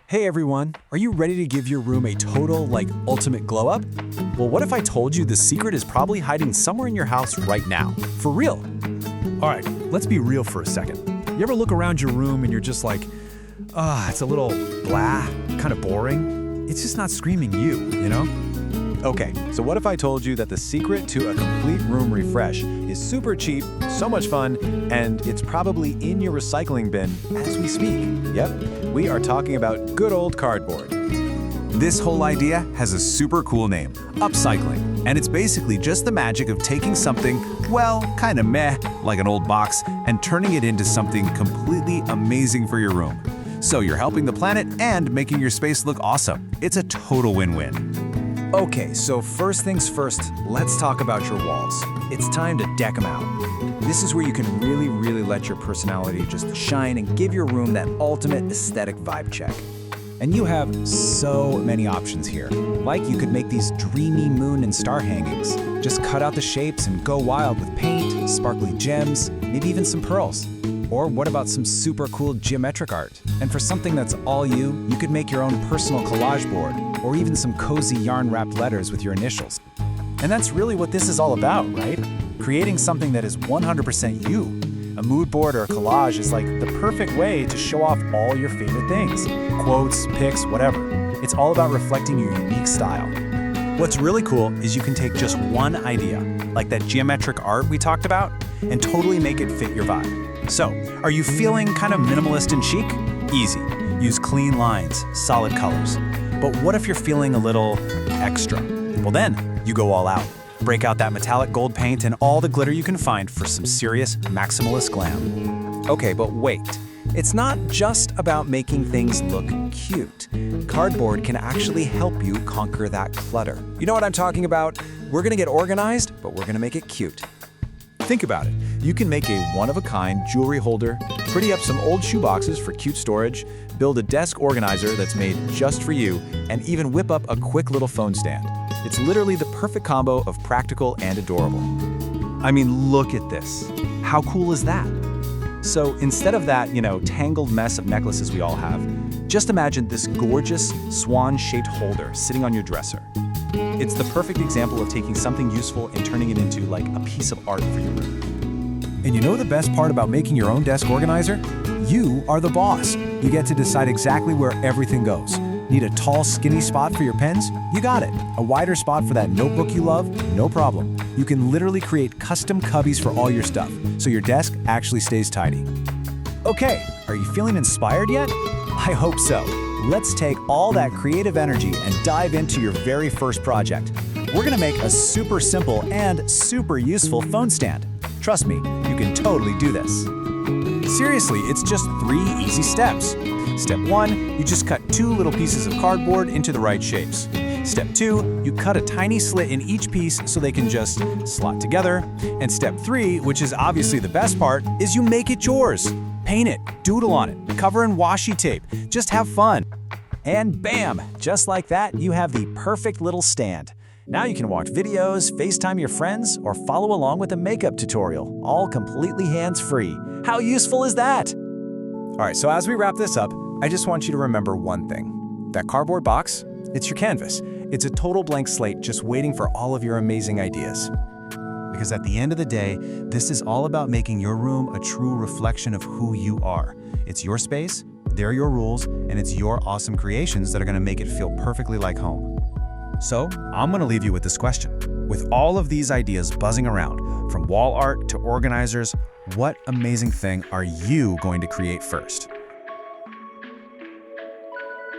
Hey everyone, are you ready to give your room a total, ultimate glow up? Well, what if I told you the secret is probably hiding somewhere in your house right now? For real. All right, let's be real for a second. You ever look around your room and you're just like, it's a little blah, kind of boring? It's just not screaming you know? Okay, so what if I told you that the secret to a complete room refresh is super cheap, so much fun, and it's probably in your recycling bin as we speak? Yep, we are talking about good old cardboard. This whole idea has a super cool name, upcycling, and it's basically just the magic of taking something, well, kind of meh, like an old box, and turning it into something completely amazing for your room. So you're helping the planet and making your space look awesome. It's a total win-win. Okay, so first things first, let's talk about your walls. It's time to deck them out. This is where you can really let your personality just shine and give your room that ultimate aesthetic vibe check. And you have so many options here. Like you could make these dreamy moon and star hangings. Just cut out the shapes and go wild with paint, sparkly gems, maybe even some pearls. Or what about some super cool geometric art? And for something that's all you could make your own personal collage board, or even some cozy yarn-wrapped letters with your initials. And that's really what this is all about, right? Creating something that is 100% you. A mood board or a collage is like the perfect way to show off all your favorite things. Quotes, pics, whatever. It's all about reflecting your unique style. What's really cool is you can take just one idea, like that geometric art we talked about, and totally make it fit your vibe. So, are you feeling kind of minimalist and chic? Easy. Use clean lines, solid colors. But what if you're feeling a little extra? Well then, you go all out. Break out that metallic gold paint and all the glitter you can find for some serious maximalist glam. Okay, but wait. It's not just about making things look cute. Cardboard can actually help you conquer that clutter. You know what I'm talking about? We're gonna get organized, but we're gonna make it cute. Think about it. You can make a one-of-a-kind jewelry holder, pretty up some old shoeboxes for cute storage, build a desk organizer that's made just for you, and even whip up a quick little phone stand. It's literally the perfect combo of practical and adorable. I mean, look at this. How cool is that? So instead of that, tangled mess of necklaces we all have, just imagine this gorgeous swan-shaped holder sitting on your dresser. It's the perfect example of taking something useful and turning it into like a piece of art for your room. And you know the best part about making your own desk organizer? You are the boss. You get to decide exactly where everything goes. Need a tall, skinny spot for your pens? You got it. A wider spot for that notebook you love? No problem. You can literally create custom cubbies for all your stuff, so your desk actually stays tidy. Okay, are you feeling inspired yet? I hope so. Let's take all that creative energy and dive into your very first project. We're gonna make a super simple and super useful phone stand. Trust me, you can totally do this. Seriously, it's just 3 easy steps. Step 1, you just cut 2 little pieces of cardboard into the right shapes. Step 2, you cut a tiny slit in each piece so they can just slot together. And step 3, which is obviously the best part, is you make it yours. Paint it, doodle on it, cover in washi tape, just have fun. And bam, just like that, you have the perfect little stand. Now you can watch videos, FaceTime your friends, or follow along with a makeup tutorial, all completely hands-free. How useful is that? All right, so as we wrap this up, I just want you to remember one thing. That cardboard box, it's your canvas. It's a total blank slate just waiting for all of your amazing ideas. Because at the end of the day, this is all about making your room a true reflection of who you are. It's your space, they're your rules, and it's your awesome creations that are gonna make it feel perfectly like home. So, I'm gonna leave you with this question. With all of these ideas buzzing around, from wall art to organizers, what amazing thing are you going to create first?